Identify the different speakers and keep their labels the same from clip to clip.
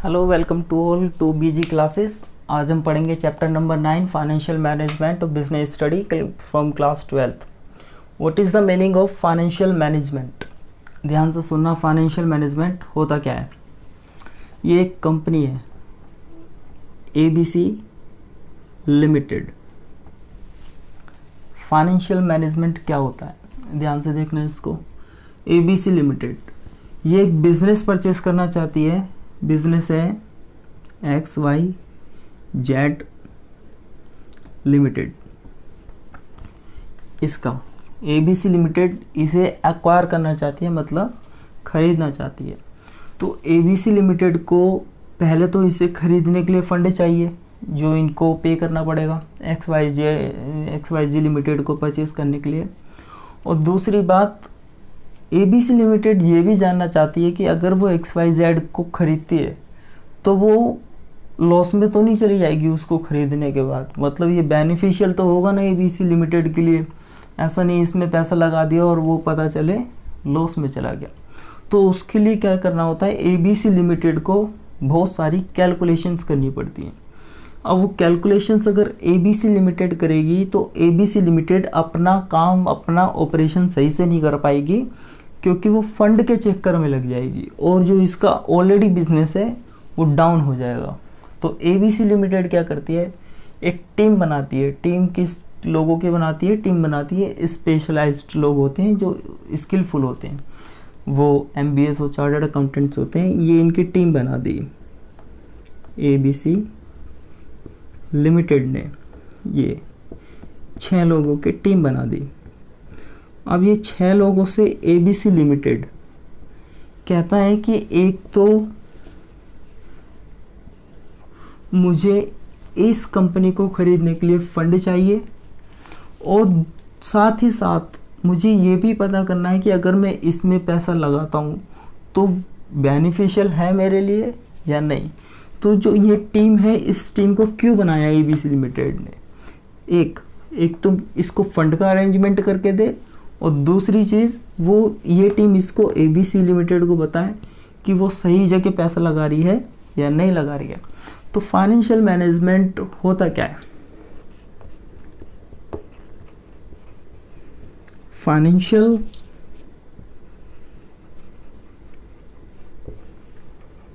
Speaker 1: Hello, welcome to all to BG classes. आज हम पढ़ेंगे चैप्टर नंबर 9 फाइनेंशियल मैनेजमेंट और business study from class 12th। What is the meaning of financial management? ध्यान से सुनना। Financial management होता क्या है? ये एक कंपनी है, ABC लिमिटेड। फाइनेंशियल मैनेजमेंट क्या होता है, ध्यान से देखना इसको। ABC लिमिटेड ये एक बिजनेस परचेस करना चाहती है। बिजनेस है XYZ लिमिटेड। इसका ABC लिमिटेड इसे एक्वायर करना चाहती है, मतलब खरीदना चाहती है। तो ABC लिमिटेड को पहले तो इसे खरीदने के लिए फंड चाहिए, जो इनको पे करना पड़ेगा XYZ लिमिटेड को परचेस करने के लिए। और दूसरी बात, ABC लिमिटेड ये भी जानना चाहती है कि अगर वो XYZ को खरीदती है तो वो लॉस में तो नहीं चली जाएगी उसको खरीदने के बाद। मतलब ये बेनिफिशियल तो होगा ना ABC लिमिटेड के लिए। ऐसा नहीं इसमें पैसा लगा दिया और वो पता चले लॉस में चला गया। तो उसके लिए क्या करना होता है, ABC लिमिटेड को बहुत सारी कैलकुलेशंस करनी पड़ती हैं। अब वो कैलकुलेशंस अगर ABC लिमिटेड करेगी तो ABC लिमिटेड अपना काम, अपना ऑपरेशन सही से नहीं कर पाएगी, क्योंकि वो फंड के चक्कर में लग जाएगी और जो इसका ऑलरेडी बिजनेस है वो डाउन हो जाएगा। तो ABC लिमिटेड क्या करती है, एक टीम बनाती है। टीम किस लोगों की बनाती है? टीम बनाती है स्पेशलाइज्ड लोग होते हैं, जो स्किलफुल होते हैं। वो MBA और चार्टर्ड अकाउंटेंट्स होते हैं। ये इनकी टीम बना दी ABC लिमिटेड ने। ये 6 लोगों की टीम बना दी। अब ये 6 लोगों से ABC लिमिटेड कहता है कि एक तो मुझे इस कंपनी को खरीदने के लिए फंड चाहिए, और साथ ही साथ मुझे ये भी पता करना है कि अगर मैं इसमें पैसा लगाता हूँ तो बेनिफिशियल है मेरे लिए या नहीं। तो जो ये टीम है, इस टीम को क्यों बनाया ABC लिमिटेड ने? एक तो इसको फंड का अरेंजमेंट करके दे, और दूसरी चीज़ वो ये टीम इसको ABC लिमिटेड को बताए कि वो सही जगह पैसा लगा रही है या नहीं लगा रही है। तो फाइनेंशियल मैनेजमेंट होता क्या है? Financial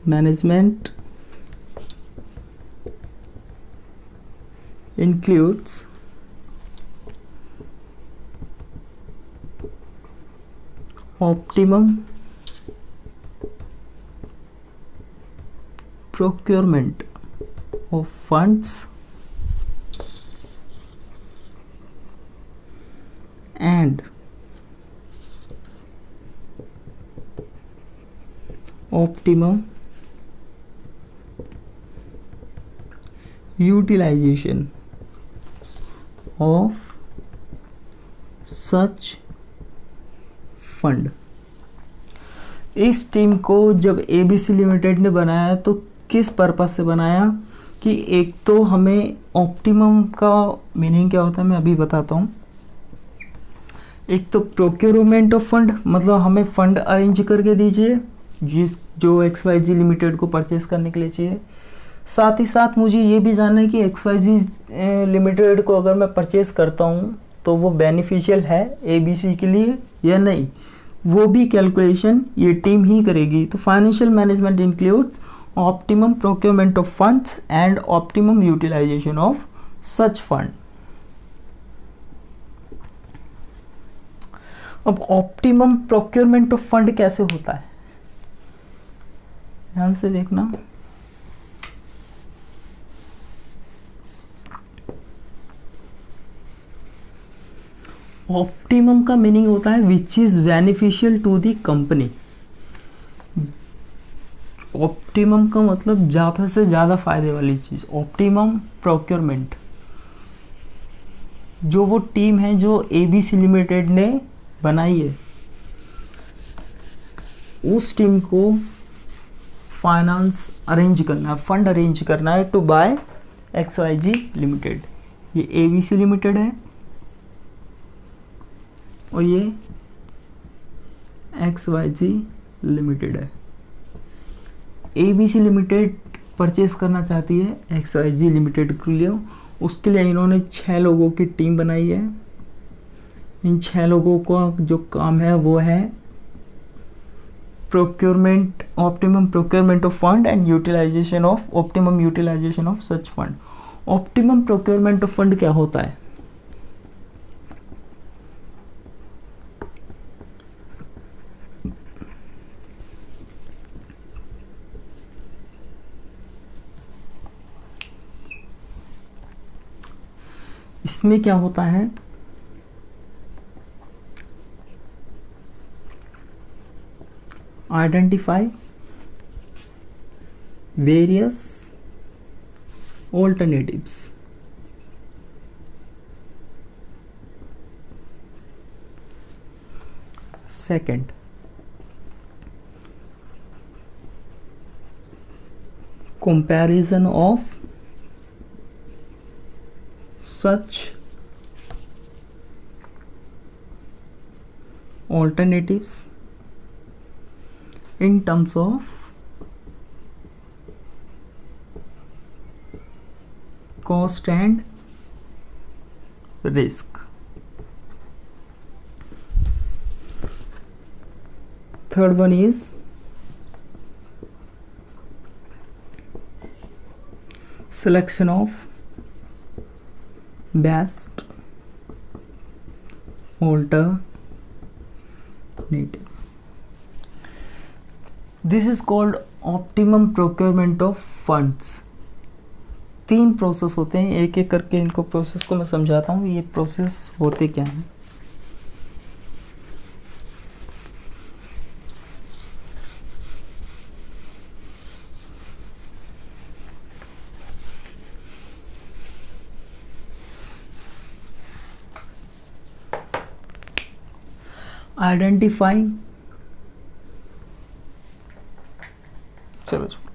Speaker 1: management includes optimum procurement of funds and optimum utilization of such fund. इस टीम को जब ABC लिमिटेड ने बनाया तो किस पर्पस से बनाया कि एक तो हमें ऑप्टिमम का मीनिंग क्या होता है मैं अभी बताता हूँ। एक तो प्रोक्योरमेंट ऑफ फंड, मतलब हमें फंड अरेंज करके दीजिए जो XYZ लिमिटेड को परचेस करने के लिए चाहिए। साथ ही साथ मुझे ये भी जानना है कि XYZ लिमिटेड को अगर मैं परचेस करता हूँ तो वो बेनिफिशियल है ABC के लिए या नहीं, वो भी कैलकुलेशन ये टीम ही करेगी। तो financial management includes optimum procurement of funds and optimum utilization of such fund. अब ऑप्टिमम प्रोक्योरमेंट ऑफ फंड कैसे होता है, ध्यान से देखना। ऑप्टिमम का मीनिंग होता है which is beneficial to the company. Optimum का मतलब ज़्यादा से ज़्यादा फायदे वाली चीज़। ऑप्टिमम प्रोक्योरमेंट, जो वो टीम है जो ABC लिमिटेड ने बनाई है, उस टीम को फाइनेंस अरेंज करना है, फंड अरेंज करना है टू बाय XYZ लिमिटेड। ये ABC लिमिटेड है और ये XYZ लिमिटेड है। ABC लिमिटेड परचेस करना चाहती है XYZ लिमिटेड के लिए। उसके लिए इन्होंने 6 लोगों की टीम बनाई है। इन 6 लोगों का जो काम है वो है procurement, optimum procurement of fund and utilization of optimum utilization of such fund. Optimum procurement of fund क्या होता है? इसमें क्या होता है, identify various alternatives, second comparison of such alternatives in terms of cost and risk. Third one is selection of best alternative. This is called optimum procurement of funds. 3 process होते हैं, एक एक करके इनको प्रोसेस को मैं समझाता हूँ। ये प्रोसेस होते क्या हैं?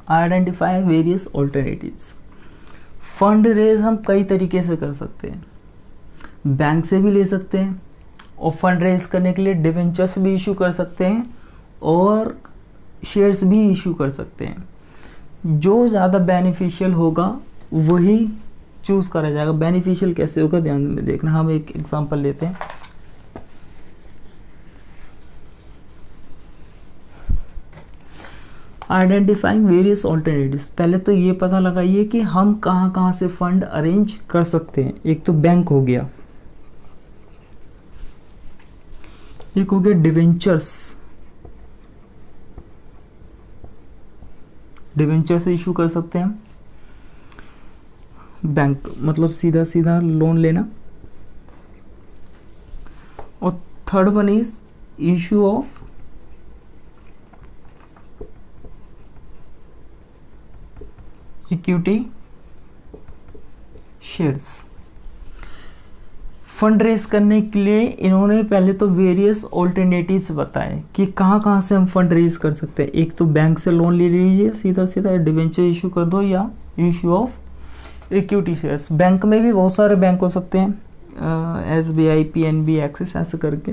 Speaker 1: Identify various alternatives. Fund raise हम कई तरीके से कर सकते हैं, बैंक से भी ले सकते हैं, और फंड रेज करने के लिए डिवेंचर्स भी इशू कर सकते हैं और शेयर्स भी इशू कर सकते हैं। जो ज़्यादा बेनिफिशियल होगा वही चूज़ करा जाएगा। बेनिफिशियल कैसे होगा ध्यान में देखना। हम एक एग्जांपल लेते हैं। Identifying various alternatives. पहले तो ये पता लगाइए कि हम कहाँ कहाँ से फंड अरेंज कर सकते हैं। एक तो बैंक हो गया, एक हो गया डिवेंचर्स, डिवेंचर से इशू कर सकते हैं। बैंक मतलब सीधा सीधा लोन लेना। और third one is issue of equity shares. Fund raise करने के लिए इन्होंने पहले तो वेरियस ऑल्टरनेटिव्स बताए कि कहाँ कहाँ से हम फंड रेज कर सकते हैं। एक तो बैंक से लोन ले लीजिए सीधा सीधा, डिवेंचर इशू कर दो, या issue of equity shares. Bank में भी बहुत सारे बैंक हो सकते हैं, SBI, PNB, एक्सिस, ऐसे करके।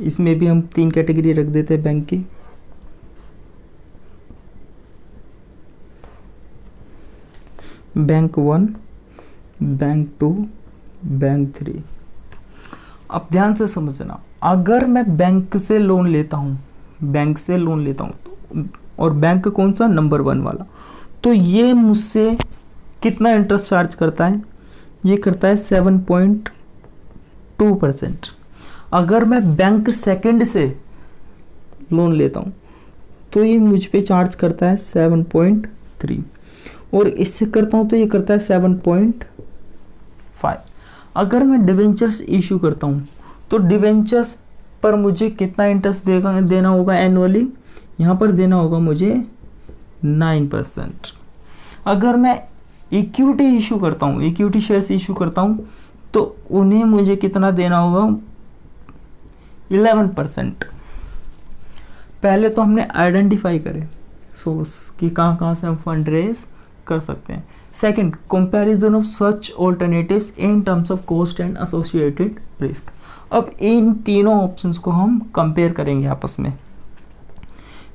Speaker 1: इसमें भी हम 3 कैटेगरी रख देते हैं बैंक की। Bank 1, bank 2, bank 3। अब ध्यान से समझना, अगर मैं बैंक से लोन लेता हूँ, बैंक से लोन लेता हूँ, और बैंक कौन सा? नंबर 1 वाला, तो ये मुझसे कितना इंटरेस्ट चार्ज करता है? ये करता है 7.2%। अगर मैं बैंक सेकंड से लोन लेता हूँ तो ये मुझ पे चार्ज करता है 7.3, और इससे करता हूँ तो ये करता है 7.5। अगर मैं डिवेंचर्स इशू करता हूँ तो डिवेंचर्स पर मुझे कितना इंटरेस्ट देना होगा एनुअली? यहाँ पर देना होगा मुझे 9%। अगर मैं इक्विटी इशू करता हूँ, इक्विटी शेयर्स इशू करता हूँ, तो उन्हें मुझे कितना देना होगा? 11%। पहले तो हमने आइडेंटिफाई करे सोर्स कि कहाँ कहाँ से हम फंड रेज कर सकते हैं। Second, comparison of such alternatives in terms of cost and associated risk. अब इन तीनों ऑप्शंस को हम कंपेयर करेंगे आपस में।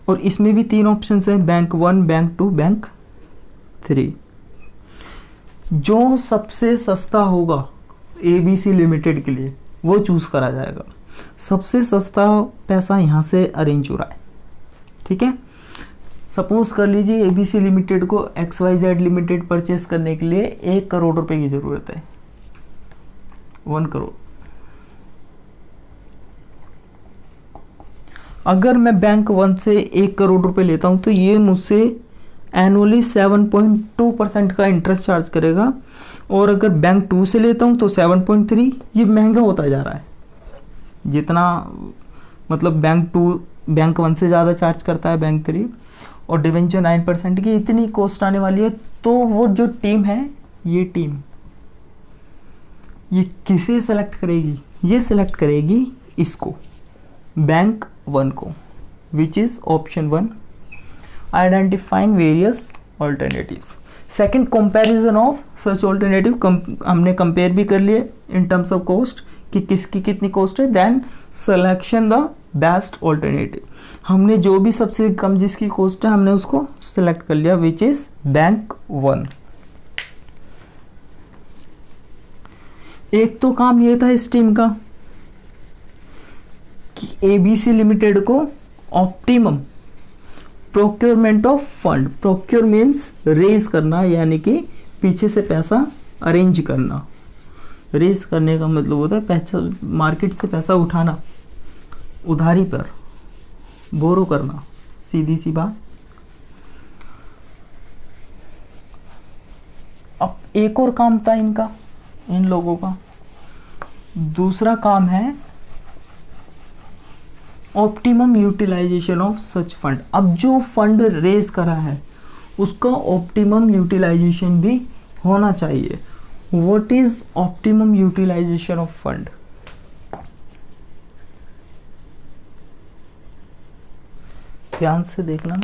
Speaker 1: और इसमें भी 3 ऑप्शन हैं, बैंक 1, बैंक 2, बैंक 3। जो सबसे सस्ता होगा ABC लिमिटेड के लिए वो चूज़ करा जाएगा। सबसे सस्ता पैसा यहाँ से अरेंज हो रहा है, ठीक है। सपोज कर लीजिए ABC लिमिटेड को XYZ लिमिटेड परचेस करने के लिए 1 करोड़ रुपए की ज़रूरत है, 1 करोड़। अगर मैं बैंक 1 से 1 करोड़ रुपए लेता हूँ तो ये मुझसे एनुअली 7.2% का इंटरेस्ट चार्ज करेगा, और अगर बैंक 2 से लेता हूँ तो 7.3। ये महंगा होता जा रहा है जितना, मतलब बैंक 1 से ज़्यादा चार्ज करता है बैंक 3, और डिवेंचर 9% की इतनी कॉस्ट आने वाली है। तो वो जो टीम है, ये टीम ये किसे सेलेक्ट करेगी? ये सेलेक्ट करेगी इसको, बैंक 1 को, which is option 1, identifying various alternatives. Second, comparison of such alternative, हमने कंपेयर भी कर लिए इन टर्म्स ऑफ कॉस्ट कि किसकी कितनी कॉस्ट है। Then selection the best alternative, हमने जो भी सबसे कम जिसकी कॉस्ट है हमने उसको सिलेक्ट कर लिया, विच इज बैंक 1। एक तो काम ये था इस टीम का कि ABC लिमिटेड को optimum procurement of fund, procure means raise करना, यानी कि पीछे से पैसा अरेंज करना। रेज करने का मतलब होता है पैसा, मार्केट से पैसा उठाना, उधारी पर बोरो करना, सीधी सी बात। अब एक और काम था इनका, इन लोगों का दूसरा काम है optimum utilization of such fund. अब जो फंड रेज करा है उसका ऑप्टिमम यूटिलाइजेशन भी होना चाहिए। What is optimum utilization of fund? ध्यान से देखना,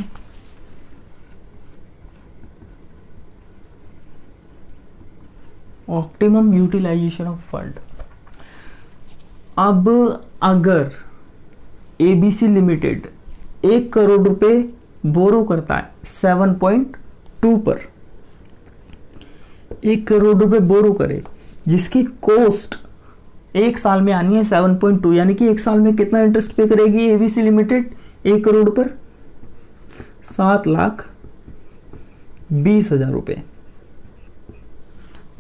Speaker 1: ऑप्टिमम यूटिलाइजेशन ऑफ फंड। अब अगर ABC लिमिटेड 1 करोड़ रुपए बोरो करता है 7.2 पर, 1 करोड़ रुपए बोरो करे, जिसकी कॉस्ट 1 साल में आनी है 7.2, यानी कि 1 साल में कितना इंटरेस्ट पे करेगी ABC लिमिटेड 1 करोड़ पर? 7,20,000 रुपए।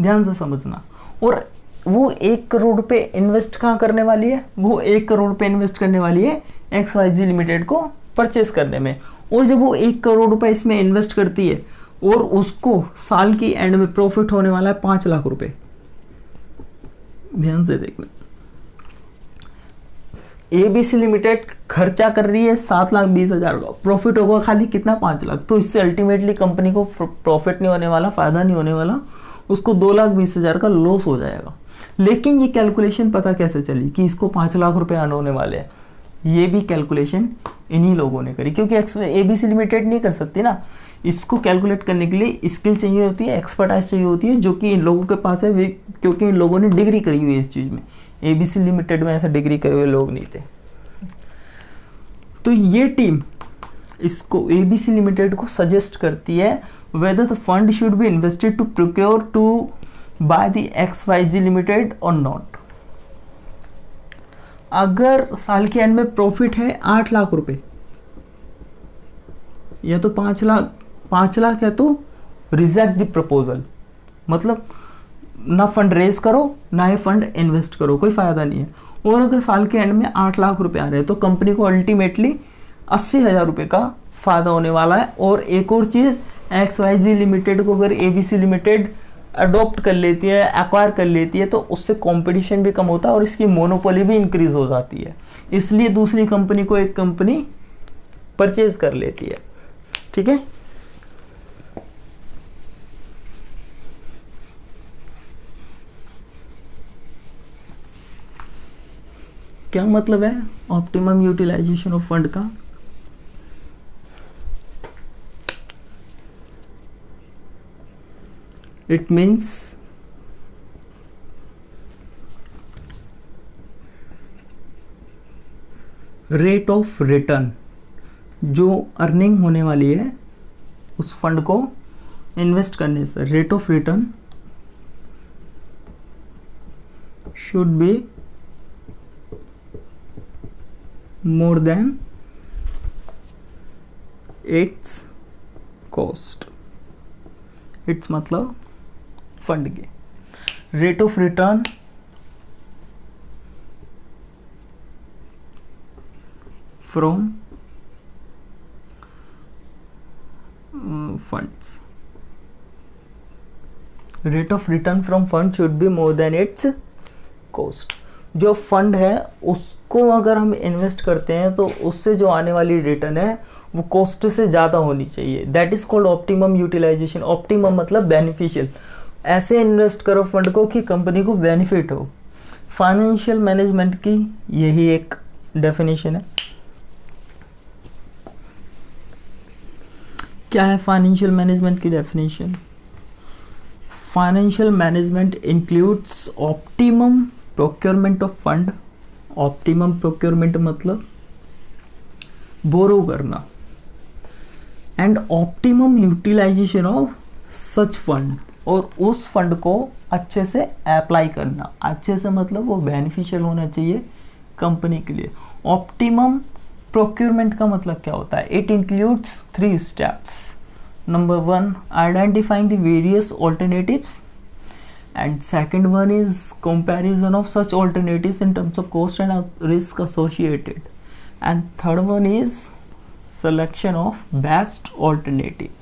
Speaker 1: ध्यान से समझना। और वो 1 करोड़ रुपए इन्वेस्ट कहाँ करने वाली है? वो 1 करोड़ रुपए इन्वेस्ट करने वाली है XYZ लिमिटेड को परचेस करने में। और जब वो 1 करोड़ रुपए इसमें इन्वेस्ट करती है और उसको साल की एंड में प्रॉफिट होने वाला है 5 लाख रुपए। ध्यान से देखना, ABC लिमिटेड खर्चा कर रही है 7,20,000 का, प्रॉफिट होगा खाली कितना? 5 लाख। तो इससे अल्टीमेटली कंपनी को प्रॉफिट नहीं होने वाला, फायदा नहीं होने वाला, उसको 2,20,000 का लॉस हो जाएगा। लेकिन ये कैलकुलेशन पता कैसे चली कि इसको 5 लाख रुपए आने होने वाले हैं? ये भी कैलकुलेशन इन्हीं लोगों ने करी, क्योंकि ABC लिमिटेड नहीं कर सकती ना। इसको कैलकुलेट करने के लिए स्किल चाहिए होती है, एक्सपर्टाइज चाहिए होती है, जो कि इन लोगों के पास है, क्योंकि इन लोगों ने डिग्री करी हुई है इस चीज़ में। ABC लिमिटेड में ऐसा डिग्री करे हुए लोग नहीं थे। तो ये टीम इसको ABC लिमिटेड को सजेस्ट करती है whether the fund should be invested to procure to buy the XYZ limited or not। अगर साल के एंड में प्रॉफिट है 8 लाख रुपए या तो 5 लाख है, तो रिजेक्ट द प्रपोजल, मतलब ना फंड रेज करो ना ही फंड इन्वेस्ट करो, कोई फायदा नहीं है। और अगर साल के एंड में 8 लाख रुपए आ रहे हैं तो कंपनी को अल्टीमेटली 80,000 रुपए का फायदा होने वाला है। और एक और चीज, XYZ लिमिटेड को अगर ABC लिमिटेड अडॉप्ट कर लेती है, एक्वायर कर लेती है, तो उससे कंपटीशन भी कम होता है और इसकी मोनोपोली भी इंक्रीज हो जाती है। इसलिए दूसरी कंपनी को एक कंपनी परचेज कर लेती है। ठीक है, क्या मतलब है ऑप्टिमम यूटिलाइजेशन ऑफ फंड का? It means rate of return जो अर्निंग होने वाली है उस फंड को इन्वेस्ट करने से, rate of return should be more than it's cost. It's मतलब फंड के rate of return from funds, rate of return from fund should be more than it's cost. जो फंड है उसको अगर हम इन्वेस्ट करते हैं तो उससे जो आने वाली रिटर्न है वो कॉस्ट से ज़्यादा होनी चाहिए। That is called optimum utilization. Optimum मतलब बेनिफिशियल। ऐसे इन्वेस्ट करो फंड को कि कंपनी को बेनिफिट हो। फाइनेंशियल मैनेजमेंट की यही एक डेफिनेशन है। क्या है फाइनेंशियल मैनेजमेंट की definition? Financial management includes optimum procurement of fund. Optimum procurement मतलब बोरो करना, and optimum utilization of such fund, और उस फंड को अच्छे से अप्लाई करना। अच्छे से मतलब वो बेनिफिशियल होना चाहिए कंपनी के लिए। ऑप्टिमम प्रोक्योरमेंट का मतलब क्या होता है? It includes 3 steps. Number 1, identifying the various alternatives, and second one is comparison of such alternatives in terms of cost and risk associated, and third one is selection of best alternative.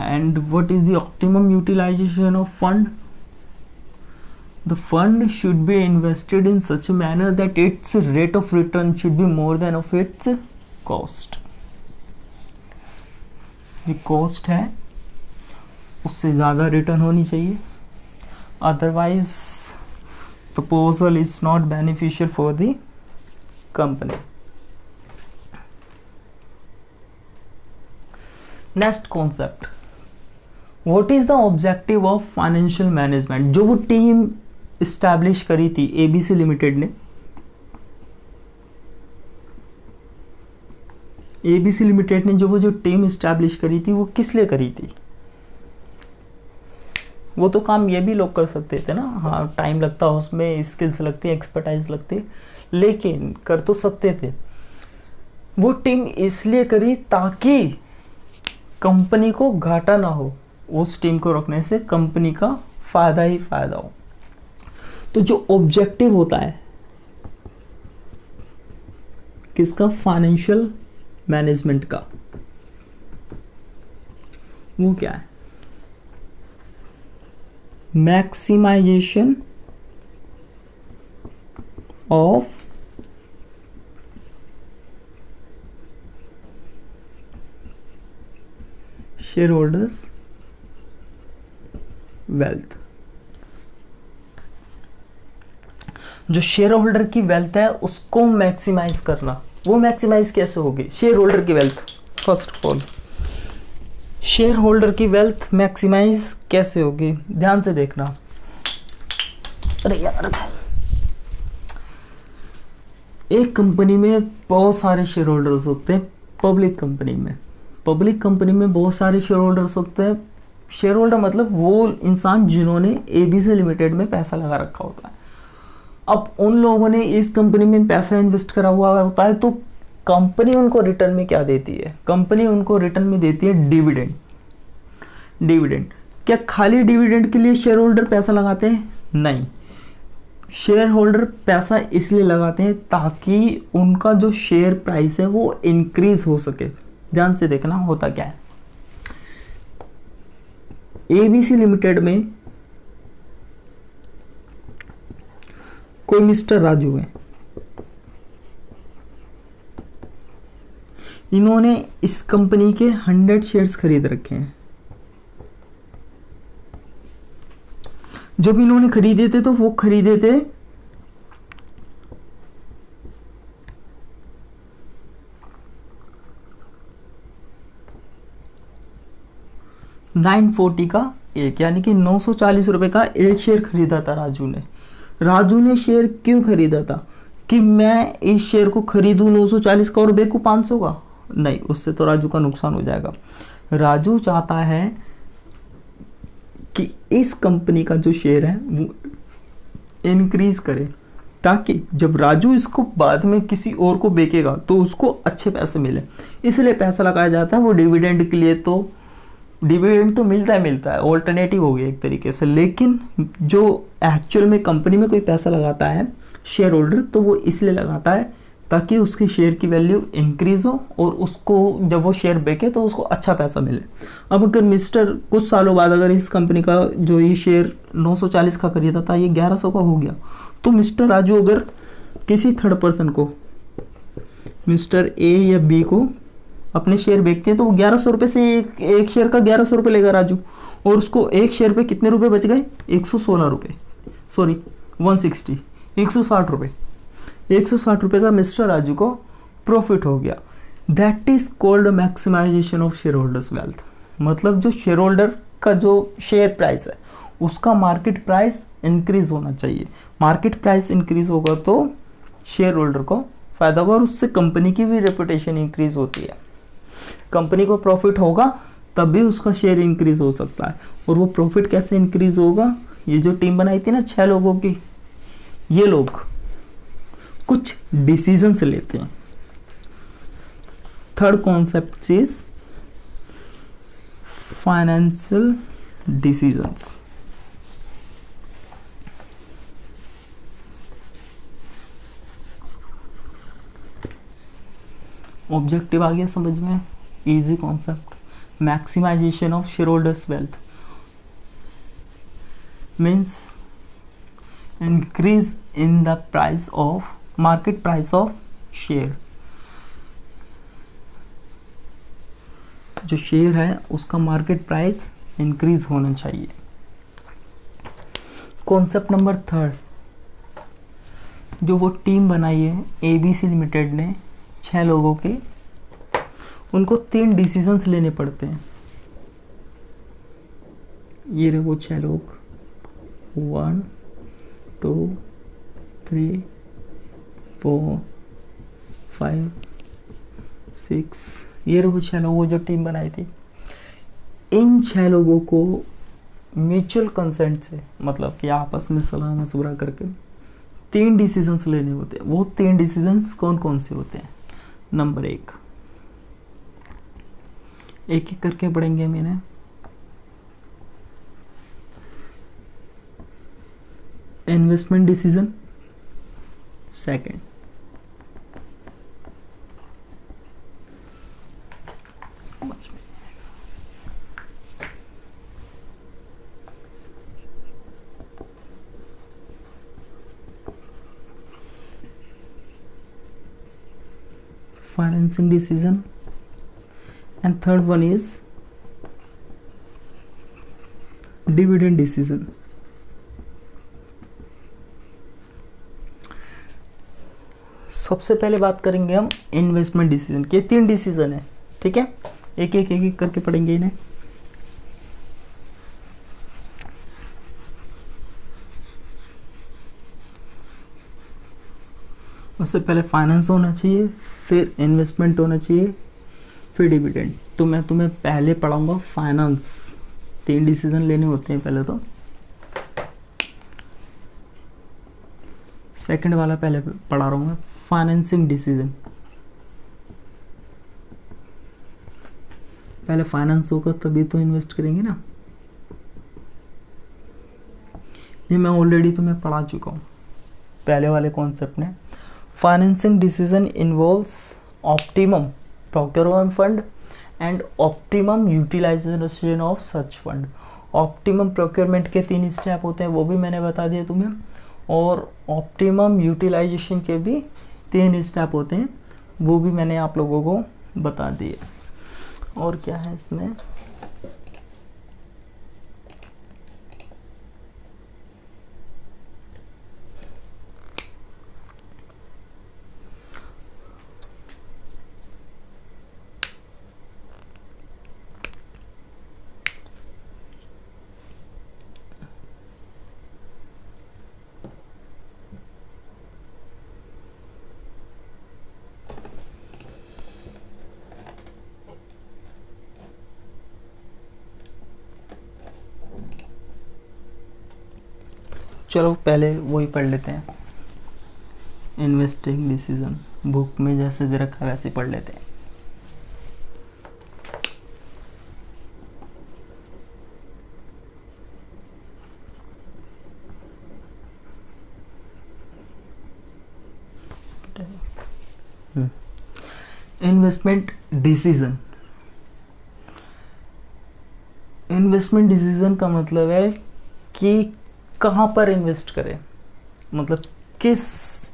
Speaker 1: And what is the optimum utilization of fund? The fund should be invested in such a manner that its rate of return should be more than of its cost. ये cost है उससे ज़्यादा return होनी चाहिए, otherwise proposal is not beneficial for the company. Next concept, what is the objective of financial management? जो वो team establish करी थी एबीसी लिमिटेड ने, एबीसी लिमिटेड ने जो टीम इस्टेब्लिश करी थी वो किस लिए करी थी? वो तो काम ये भी लोग कर सकते थे ना, हाँ टाइम लगता है उसमें, स्किल्स लगती है, एक्सपर्टाइज लगती है, लेकिन कर तो सकते थे। वो टीम इसलिए करी ताकि कंपनी को घाटा ना हो। उस टीम को रखने से कंपनी का फायदा ही फायदा हो। तो जो ऑब्जेक्टिव होता है किसका? फाइनेंशियल मैनेजमेंट का, वो क्या है? Maximization of share holders wealth. जो शेयर होल्डर की वेल्थ है उसको मैक्सिमाइज करना। वो मैक्सिमाइज कैसे होगी? शेयर होल्डर की wealth, first of all shareholder की वेल्थ मैक्सिमाइज कैसे होगी? ध्यान से देखना। अरे यार, एक कंपनी में बहुत सारे शेयर होल्डर्स होते हैं। पब्लिक कंपनी में बहुत सारे शेयर होल्डर्स होते हैं। शेयर होल्डर मतलब वो इंसान जिन्होंने एबीसी लिमिटेड में पैसा लगा रखा होता है। अब उन लोगों ने इस कंपनी में पैसा इन्वेस्ट करा हुआ होता है, तो कंपनी उनको रिटर्न में क्या देती है? कंपनी उनको रिटर्न में देती है डिविडेंड। क्या खाली डिविडेंड के लिए शेयर होल्डर पैसा लगाते हैं? नहीं, शेयर होल्डर पैसा इसलिए लगाते हैं ताकि उनका जो शेयर प्राइस है वो इंक्रीज हो सके। ध्यान से देखना होता क्या है। एबीसी लिमिटेड में कोई मिस्टर राजू है, इन्होंने इस कंपनी के 100 शेयर्स खरीद रखे हैं। जब इन्होंने खरीदे थे तो वो खरीदे थे 940 का एक, यानी कि 940 रुपए का एक शेयर खरीदा था राजू ने। शेयर क्यों खरीदा था? कि मैं इस शेयर को खरीदूं 940 का और बेचूं 500 का, नहीं, उससे तो राजू का नुकसान हो जाएगा। राजू चाहता है कि इस कंपनी का जो शेयर है वो इंक्रीज करे, ताकि जब राजू इसको बाद में किसी और को बेचेगा तो उसको अच्छे पैसे मिले, इसलिए पैसा लगाया जाता है वो डिविडेंड के लिए। तो डिविडेंड तो मिलता है, ऑल्टरनेटिव हो गया एक तरीके से, लेकिन जो एक्चुअल में कंपनी में कोई पैसा लगाता है शेयर होल्डर, तो वो इसलिए लगाता है ताकि उसके शेयर की वैल्यू इंक्रीज हो और उसको जब वो शेयर बेचे तो उसको अच्छा पैसा मिले। अब अगर मिस्टर कुछ सालों बाद अगर इस कंपनी का जो ये शेयर 940 का खरीदा था ये 1100 का हो गया, तो मिस्टर राजू अगर किसी थर्ड पर्सन को, मिस्टर ए या बी को अपने शेयर बेचते हैं तो वो 1100 रुपये से एक शेयर का 1100 रुपये लेगा राजू, और उसको एक शेयर पे कितने रुपए बच गए, 116 रुपये, सॉरी 160, 160 रुपये, 160 रुपये का मिस्टर राजू को प्रॉफिट हो गया। That is called maximization of share holders wealth. मतलब जो शेयर होल्डर का जो शेयर प्राइस है उसका मार्केट प्राइस इंक्रीज होना चाहिए, मार्केट प्राइस इंक्रीज होगा तो शेयर होल्डर को फायदा होगा और उससे कंपनी की भी रेपुटेशन इंक्रीज होती है। कंपनी को प्रॉफिट होगा तभी उसका शेयर इंक्रीज हो सकता है। और वो प्रॉफिट कैसे इंक्रीज होगा, ये जो टीम बनाई थी ना 6 लोगों की, ये लोग कुछ डिसीजंस लेते हैं। Third concept is financial decisions. Objective आ गया समझ में, easy concept. Maximisation of share holders wealth means increase in the price of market price of share. जो शेयर है उसका मार्केट प्राइस इंक्रीज होना चाहिए। कॉन्सेप्ट नंबर थर्ड, जो वो टीम बनाई है एबीसी लिमिटेड ने 6 लोगों के, उनको 3 डिसीजंस लेने पड़ते हैं। ये रहे वो 6 लोग, 1 2 3 4 5 6, ये रहे वो 6 लोग, वो जो टीम बनाई थी। इन 6 लोगों को म्यूचुअल कंसेंट से, मतलब कि आपस में सलाह मशवरा करके 3 डिसीजंस लेने होते हैं। वो 3 डिसीजंस कौन कौन से होते हैं? नंबर 1, एक एक करके पढ़ेंगे हम इन्हें। Investment decision. सेकंड, समझ में financing decision, and third one is dividend decision. सबसे पहले बात करेंगे हम इन्वेस्टमेंट डिसीजन के। 3 डिसीजन है, ठीक है, एक एक करके पढ़ेंगे इन्हें। उससे पहले फाइनेंस होना चाहिए, फिर इन्वेस्टमेंट होना चाहिए, फिर डिविडेंड। तो मैं तुम्हें पहले पढ़ाऊंगा फाइनेंस। 3 डिसीजन लेने होते हैं पहले तो। सेकंड वाला पहले पढ़ा रहा हूँ मैं, फाइनेंसिंग डिसीजन। पहले फाइनेंस होगा तभी तो इन्वेस्ट करेंगे ना। ये मैं ऑलरेडी तुम्हें पढ़ा चुका हूँ पहले वाले कॉन्सेप्ट में। Financing decision involves optimum procurement fund and optimum utilization of such fund. Optimum procurement के 3 स्टेप होते हैं, वो भी मैंने बता दिया तुम्हें, और ऑप्टिमम यूटिलाइजेशन के भी 3 स्टेप होते हैं, वो भी मैंने आप लोगों को बता दिए। और क्या है इसमें, चलो पहले वही पढ़ लेते हैं, इन्वेस्टिंग डिसीजन बुक में जैसे दे रखा है वैसे पढ़ लेते हैं। इन्वेस्टमेंट डिसीजन, इन्वेस्टमेंट डिसीजन का मतलब है कि कहाँ पर इन्वेस्ट करें, मतलब किस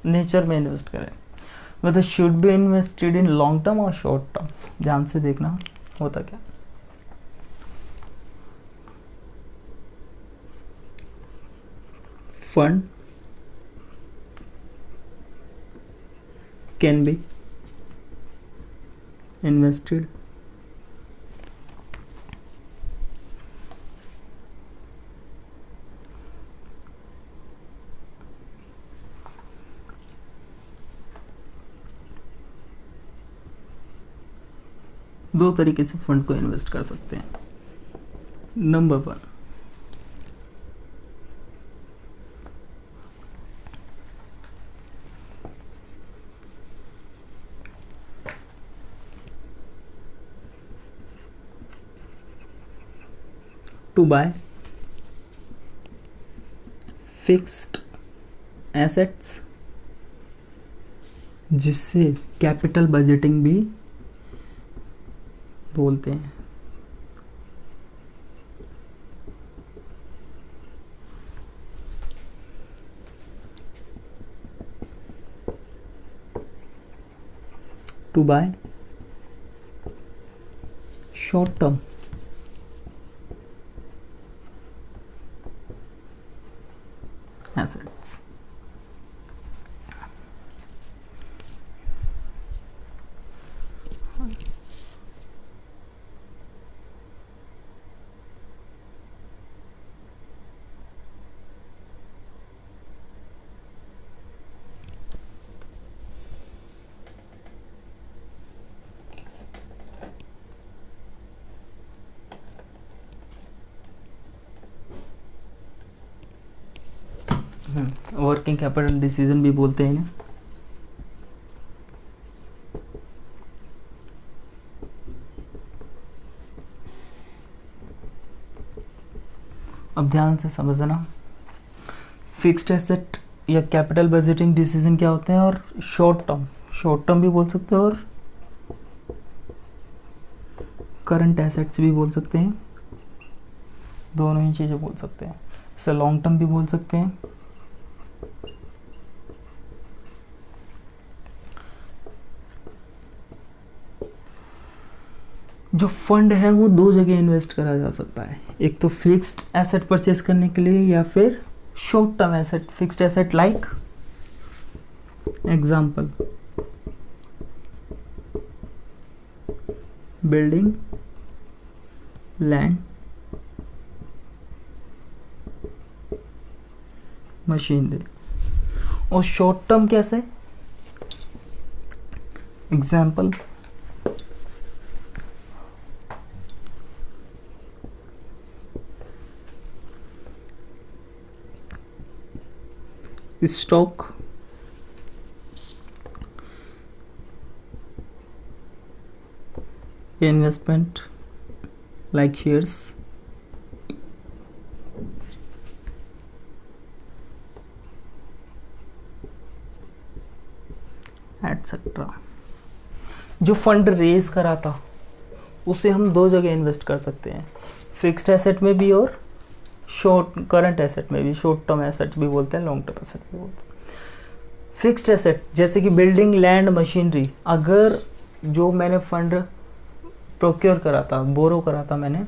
Speaker 1: नेचर में इन्वेस्ट करें, मतलब should be invested in long term और शॉर्ट टर्म। ध्यान से देखना होता क्या, फंड कैन बी इन्वेस्टेड दो तरीके से फंड को इन्वेस्ट कर सकते हैं। Number 1, to buy fixed assets, जिससे कैपिटल बजटिंग भी बोलते हैं। To buy short term assets. Working capital decision भी बोलते हैं इन्हें। अब ध्यान से समझना, फिक्स्ड एसेट या कैपिटल बजटिंग डिसीजन क्या होते हैं, और शॉर्ट टर्म भी बोल सकते हैं और करंट एसेट्स भी बोल सकते हैं, दोनों ही चीज़ें बोल सकते हैं। इसे लॉन्ग टर्म भी बोल सकते हैं। जो फंड है वो दो जगह इन्वेस्ट करा जा सकता है, एक तो फिक्स्ड एसेट परचेज करने के लिए या फिर short term asset. Fixed asset like example building, land, machinery. और शॉर्ट टर्म कैसे, example stock, investment like shares, etcetera. जो फंड रेज करा था उसे हम दो जगह इन्वेस्ट कर सकते हैं, फिक्स्ड एसेट में भी और करंट एसेट में भी। शॉर्ट टर्म एसेट भी बोलते हैं, लॉन्ग टर्म एसेट भी बोलते हैं। फिक्स्ड एसेट जैसे कि बिल्डिंग, लैंड, मशीनरी, अगर जो मैंने फंड प्रोक्योर करा था, बोरो करा था मैंने,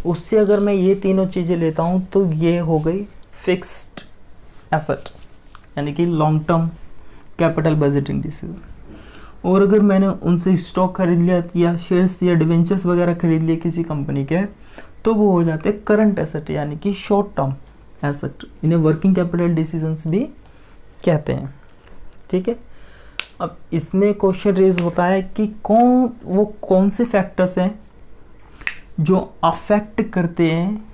Speaker 1: उससे अगर मैं ये तीनों चीज़ें लेता हूँ तो ये हो गई फिक्स्ड एसेट, यानी कि long term capital budgeting decision. और अगर मैंने उनसे स्टॉक खरीद लिया या शेयर्स या डिवेंचर्स वगैरह खरीद लिए किसी कंपनी के, तो वो हो जाते हैं करंट एसेट, यानी कि शॉर्ट टर्म एसेट। इन्हें वर्किंग कैपिटल डिसीजंस भी कहते हैं। ठीक है, अब इसमें क्वेश्चन रेज होता है कि कौन से फैक्टर्स हैं जो अफेक्ट करते हैं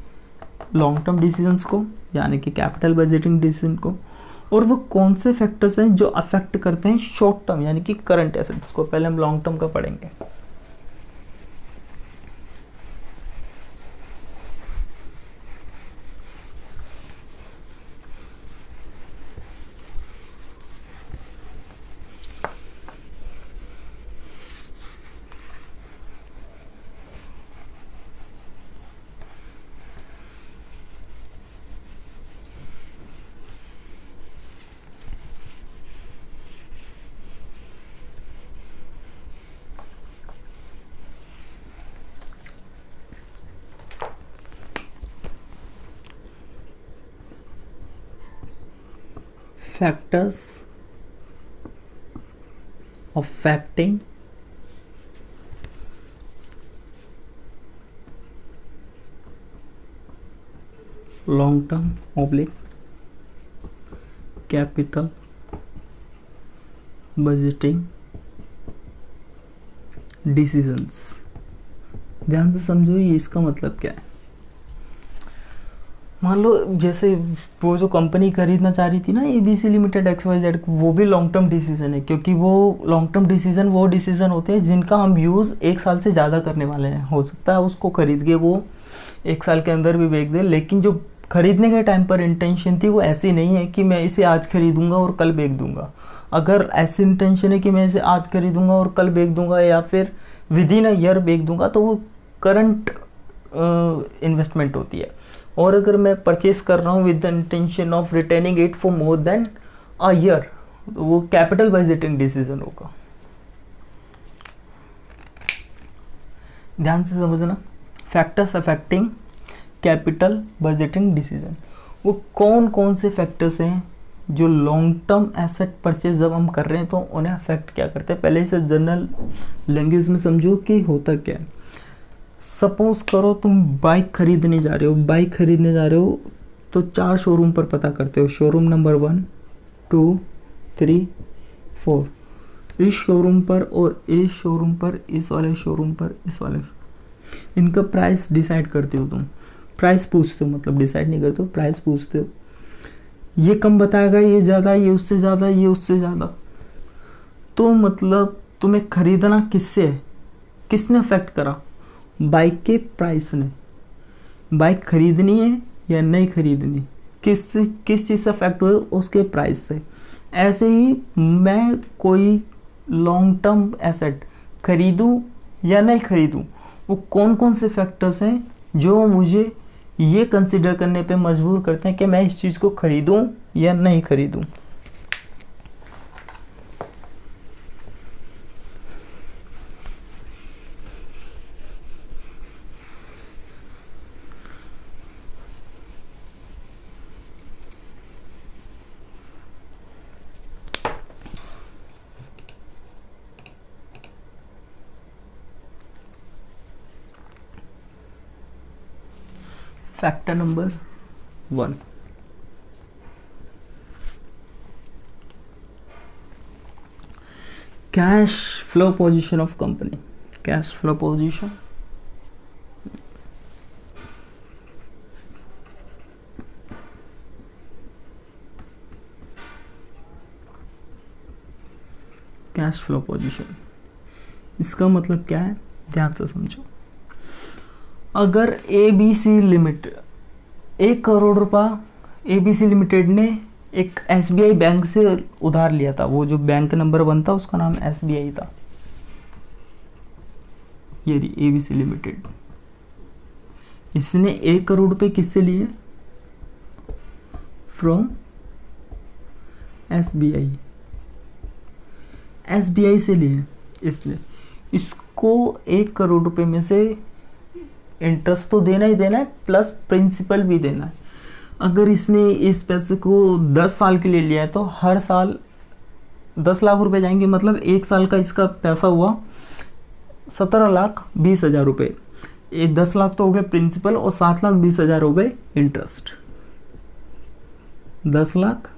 Speaker 1: लॉन्ग टर्म डिसीजंस को यानी कि कैपिटल बजटिंग डिसीजन को, और वो कौन से फैक्टर्स हैं जो अफेक्ट करते हैं शॉर्ट टर्म यानी कि करंट एसेट्स को। पहले हम लॉन्ग टर्म का पढ़ेंगे। Factors affecting long term oblique capital budgeting decisions। ध्यान से समझो ये इसका मतलब क्या है। मान लो जैसे वो जो कंपनी खरीदना चाह रही थी ना ABC लिमिटेड XYZ, वो भी लॉन्ग टर्म डिसीजन है, क्योंकि वो लॉन्ग टर्म डिसीजन वो डिसीजन होते हैं जिनका हम यूज़ 1 साल से ज़्यादा करने वाले हैं। हो सकता है उसको खरीद के वो 1 साल के अंदर भी बेच दे, लेकिन जो खरीदने के टाइम पर इंटेंशन थी वो ऐसी नहीं है कि मैं इसे आज खरीदूंगा और कल बेच दूंगा। अगर ऐसी इंटेंशन है कि मैं इसे आज खरीदूंगा और कल बेच दूंगा या फिर विद इन अ ईयर बेच दूंगा, तो वो करंट इन्वेस्टमेंट होती है। और अगर मैं परचेस कर रहा हूँ with the intention of retaining it for more than a year, तो वो कैपिटल बजटिंग डिसीजन होगा। ध्यान से समझना, factors affecting capital budgeting decision, वो कौन कौन से फैक्टर्स हैं जो लॉन्ग टर्म एसेट परचेज जब हम कर रहे हैं तो उन्हें अफेक्ट क्या करते हैं। पहले इसे जनरल लैंग्वेज में समझो कि होता क्या है। सपोज करो तुम बाइक खरीदने जा रहे हो तो 4 शोरूम पर पता करते हो, शोरूम नंबर 1, 2, 3, 4, इस शोरूम पर और इस शोरूम पर, इस वाले शोरूम पर, इस वाले, इनका प्राइस डिसाइड करते हो तुम। प्राइस पूछते हो, मतलब डिसाइड नहीं करते हो, प्राइस पूछते हो। ये कम बताएगा, ये ज़्यादा, ये उससे ज़्यादा, ये उससे ज़्यादा। तो मतलब तुम्हें खरीदना किससे है, किसने अफेक्ट करा? बाइक के प्राइस ने। बाइक खरीदनी है या नहीं खरीदनी, किस चीज़ से अफेक्ट हुए? उसके प्राइस से। ऐसे ही मैं कोई लॉन्ग टर्म एसेट खरीदूं या नहीं खरीदूं, वो कौन कौन से फैक्टर्स हैं जो मुझे ये कंसिडर करने पे मजबूर करते हैं कि मैं इस चीज़ को खरीदूं या नहीं खरीदूं। Factor number 1, cash flow position of company. Cash flow position, cash flow position, इसका मतलब क्या है? ध्यान से समझो। अगर ABC लिमिटेड 1 करोड़ रुपया ABC लिमिटेड ने एक SBI बैंक से उधार लिया था, वो जो बैंक नंबर 1 था उसका नाम SBI था, ये ABC लिमिटेड, इसने 1 करोड़ रुपए किससे लिए? फ्रॉम SBI से लिए। इसलिए इसको 1 करोड़ रुपए में से इंटरेस्ट तो देना ही देना है, प्लस प्रिंसिपल भी देना है। अगर इसने इस पैसे को 10 साल के लिए लिया है तो हर साल 10 लाख रुपए जाएंगे, मतलब 1 साल का इसका पैसा हुआ 17,20,000 रुपये। ये 10 लाख तो हो गए प्रिंसिपल और 7,20,000 हो गए इंटरेस्ट। 10 लाख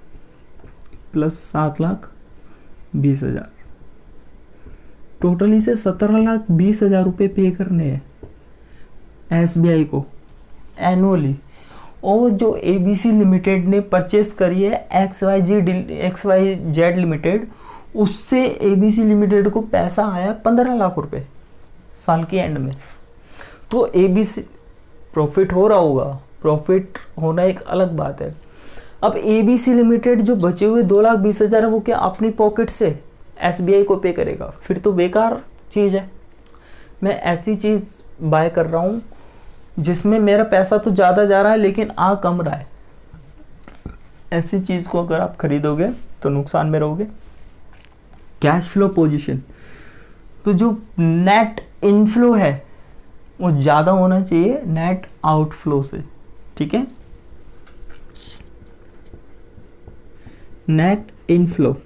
Speaker 1: प्लस 7,20,000, टोटल इसे 17,20,000 रुपये पे करने हैं SBI को एनुअली। और जो ABC लिमिटेड ने परचेस करी है XYZ लिमिटेड, उससे ABC लिमिटेड को पैसा आया 15 लाख रुपए साल के एंड में। तो ABC प्रॉफिट हो रहा होगा, प्रॉफिट होना एक अलग बात है। अब ABC लिमिटेड जो बचे हुए 2,20,000 है वो क्या अपनी पॉकेट से SBI को पे करेगा? फिर तो बेकार चीज़ है। मैं ऐसी चीज़ बाय कर रहा हूँ जिसमें मेरा पैसा तो ज़्यादा जा रहा है लेकिन आ कम रहा है। ऐसी चीज़ को अगर आप खरीदोगे तो नुकसान में रहोगे। कैश फ्लो पोजीशन, तो जो नेट इनफ्लो है वो ज़्यादा होना चाहिए नेट आउटफ्लो से, ठीक है। Net inflow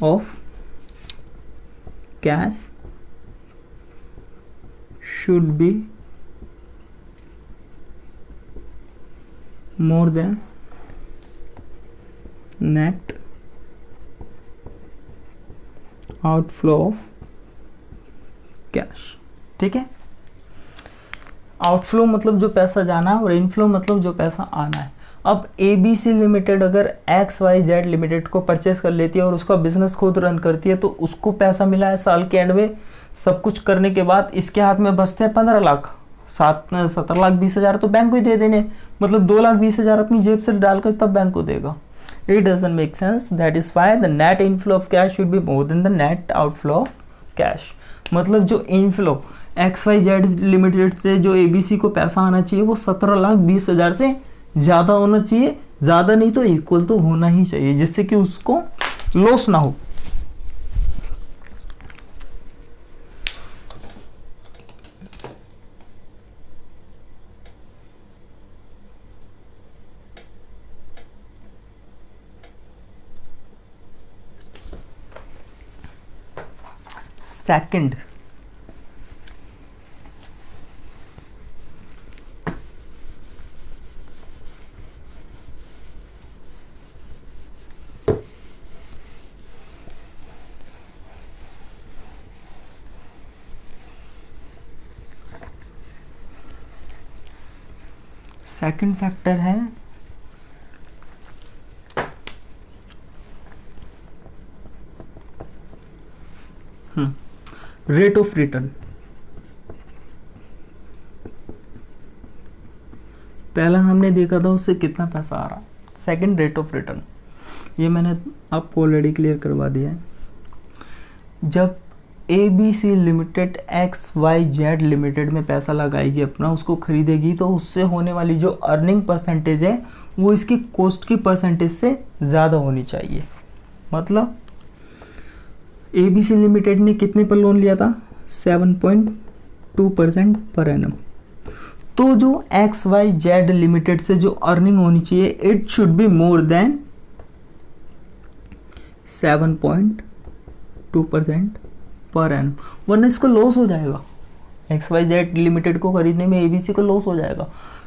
Speaker 1: of cash should be more than net outflow of cash, ठीक है। आउटफ्लो मतलब जो पैसा जाना है और इनफ्लो मतलब जो पैसा आना है। अब ABC लिमिटेड अगर XYZ लिमिटेड को परचेस कर लेती है और उसका बिजनेस खुद रन करती है तो उसको पैसा मिला है साल के एंड में, सब कुछ करने के बाद इसके हाथ में बचते हैं 15 लाख, 17,20,000 तो बैंक को ही दे देने, मतलब 2,20,000 अपनी जेब से डालकर तब बैंक को देगा। It doesn't make sense, that is why the net inflow of cash should be more than the net outflow of cash. मतलब जो इनफ्लो XYZ लिमिटेड से जो ABC को पैसा आना चाहिए वो 17,20,000 से ज़्यादा होना चाहिए, ज़्यादा नहीं तो इक्वल तो होना ही चाहिए, जिससे कि उसको लॉस ना हो। सेकंड, सेकंड फैक्टर है रेट ऑफ रिटर्न। पहला हमने देखा था उससे कितना पैसा आ रहा, सेकंड रेट ऑफ रिटर्न। ये मैंने आपको ऑलरेडी क्लियर करवा दिया है। जब ABC लिमिटेड XYZ लिमिटेड में पैसा लगाएगी अपना, उसको खरीदेगी, तो उससे होने वाली जो अर्निंग परसेंटेज है वो इसकी कॉस्ट की परसेंटेज से ज़्यादा होनी चाहिए। मतलब ABC लिमिटेड ने कितने पर लोन लिया था? 7.2% पर एनम। तो जो XYZ लिमिटेड से जो अर्निंग होनी चाहिए it should be more than 7.2% per annum, वरना इसको लॉस हो जाएगा। XYZ लिमिटेड को खरीदने में ABC को लॉस हो जाएगा।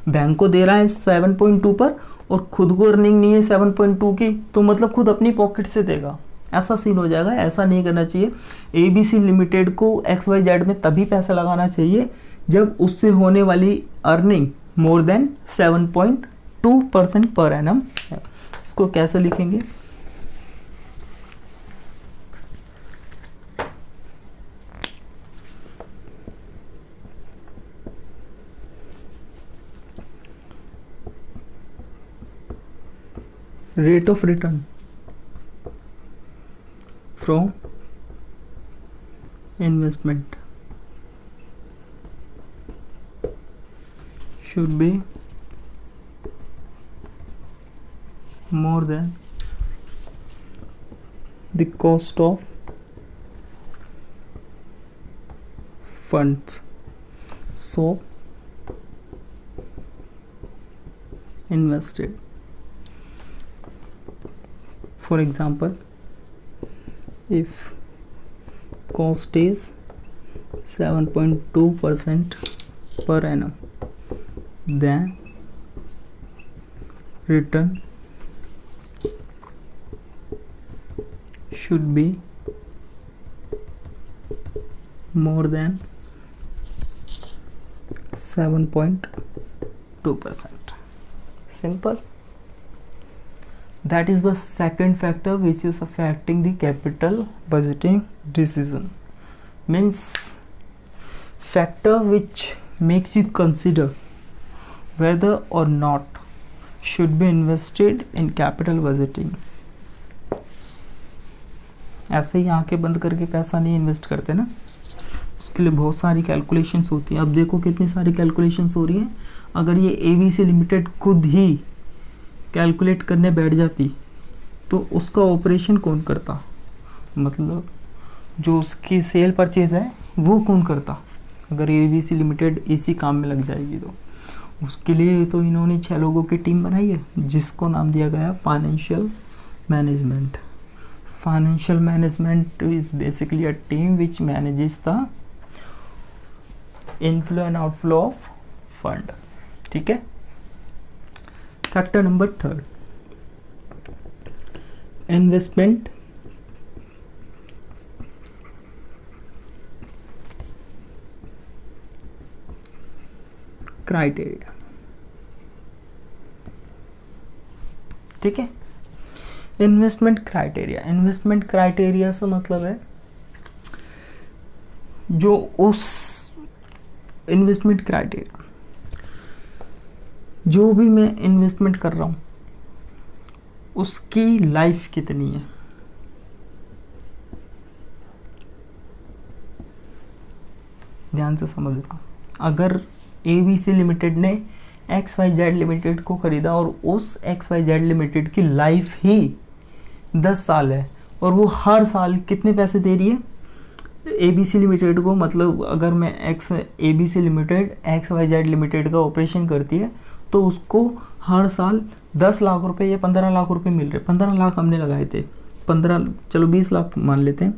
Speaker 1: बैंक को दे रहा है 7.2 पर और खुद को अर्निंग नहीं है 7.2 की, तो मतलब खुद अपनी पॉकेट से देगा, ऐसा सीन हो जाएगा। ऐसा नहीं करना चाहिए। ABC लिमिटेड को XYZ में तभी पैसा लगाना चाहिए जब उससे होने वाली earning more than 7.2% per annum है। इसको कैसे लिखेंगे? Rate of return from investment should be more than the cost of funds so invested. For example, if cost is 7.2% per annum, then return should be more than 7.2%. 2%. Simple. That is the second factor which is affecting the capital budgeting decision. Means factor which makes you consider whether or not should be invested in capital budgeting. ऐसे ही आंखें बंद करके पैसा नहीं invest करते ना, उसके लिए बहुत सारी कैलकुलेशंस होती हैं. अब देखो कितनी सारी कैलकुलेशंस हो रही हैं. अगर ये एबीसी लिमिटेड खुद ही कैलकुलेट करने बैठ जाती तो उसका ऑपरेशन कौन करता, मतलब जो उसकी सेल परचेज है वो कौन करता. अगर एबीसी लिमिटेड इसी काम में लग जाएगी तो उसके लिए तो इन्होंने 6 लोगों की टीम बनाई है जिसको नाम दिया गया financial management. Financial management is basically a team which manages the inflow and outflow of fund. ठीक है. Factor number 3, investment criteria. ठीक है. Investment criteria. इन्वेस्टमेंट क्राइटेरिया से मतलब है जो उस इन्वेस्टमेंट क्राइटेरिया, जो भी मैं इन्वेस्टमेंट कर रहा हूँ उसकी लाइफ कितनी है. ध्यान से समझना. अगर एबीसी लिमिटेड ने XYZ लिमिटेड को खरीदा और उस XYZ लिमिटेड की लाइफ ही 10 साल है और वो हर साल कितने पैसे दे रही है एबीसी लिमिटेड को, मतलब अगर मैं एबीसी लिमिटेड XYZ लिमिटेड का ऑपरेशन करती है तो उसको हर साल 10 लाख रुपए या 15 लाख रुपए मिल रहे. 15 लाख हमने लगाए थे, 15 चलो 20 लाख मान लेते हैं,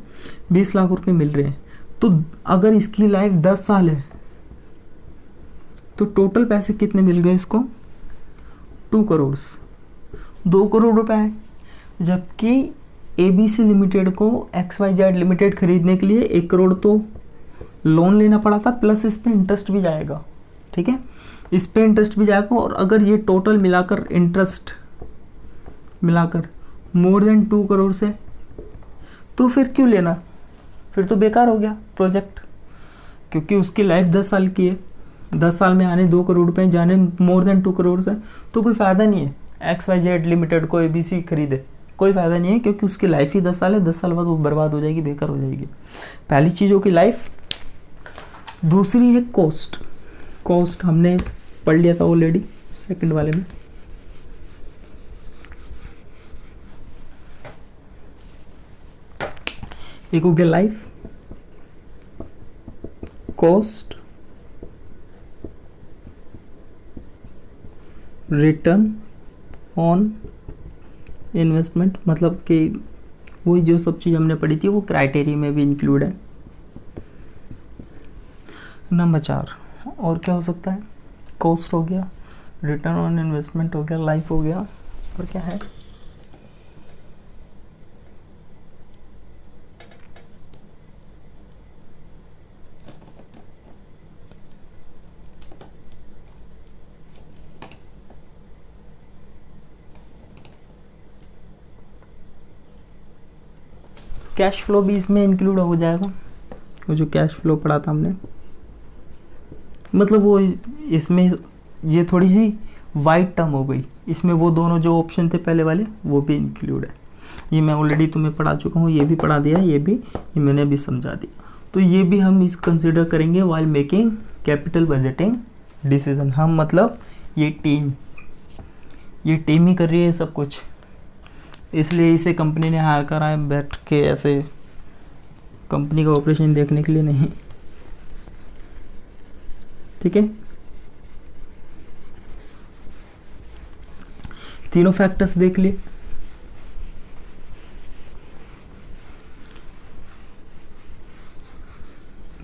Speaker 1: 20 लाख रुपए मिल रहे हैं. तो अगर इसकी लाइफ 10 साल है तो टोटल पैसे कितने मिल गए इसको, 2 करोड़, 2 करोड़ रुपए है. जबकि एबीसी लिमिटेड को XYZ लिमिटेड खरीदने के लिए 1 करोड़ तो लोन लेना पड़ा था, प्लस इस पे इंटरेस्ट भी जाएगा. ठीक है, इस पे इंटरेस्ट भी जाएगा. और अगर ये टोटल मिलाकर इंटरेस्ट मिलाकर मोर देन 2 करोड़ से, तो फिर क्यों लेना, फिर तो बेकार हो गया प्रोजेक्ट. क्योंकि उसकी लाइफ 10 साल की है, 10 साल में आने 2 करोड़ रुपए, जाने मोर देन 2 करोड़ से, तो कोई फ़ायदा नहीं है XYZ लिमिटेड को एबीसी खरीदे, कोई फ़ायदा नहीं है. क्योंकि उसकी लाइफ ही 10 साल है, 10 साल बाद वो बर्बाद हो जाएगी, बेकार हो जाएगी. पहली चीज़ हो की लाइफ. दूसरी है कॉस्ट. कॉस्ट हमने पढ़ लिया था ऑलरेडी सेकंड वाले में. एक हो गया life, cost, return on investment, मतलब कि वही जो सब चीज़ हमने पढ़ी थी वो क्राइटेरिया में भी इंक्लूड है. नंबर 4 और क्या हो सकता है, कॉस्ट हो गया, रिटर्न ऑन इन्वेस्टमेंट हो गया, लाइफ हो गया, और क्या है, कैश फ्लो भी इसमें इंक्लूड हो जाएगा. वो जो कैश फ्लो पढ़ा था हमने, मतलब वो इसमें ये थोड़ी सी वाइड टर्म हो गई. इसमें वो दोनों जो ऑप्शन थे पहले वाले वो भी इंक्लूड है. ये मैं ऑलरेडी तुम्हें पढ़ा चुका हूँ, ये भी पढ़ा दिया, ये मैंने भी समझा दिया. तो ये भी हम इस कंसिडर करेंगे while making capital budgeting decision. हम मतलब ये टीम ही कर रही है सब कुछ, इसलिए इसे कंपनी ने हायर करा है, बैठ के ऐसे कंपनी का ऑपरेशन देखने के लिए नहीं. ठीक है, तीनों फैक्टर्स देख लिए.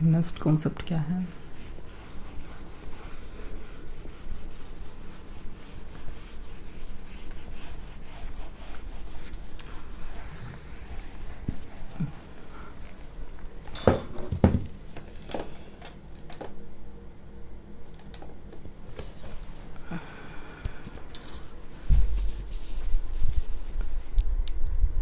Speaker 1: नेक्स्ट कॉन्सेप्ट क्या है,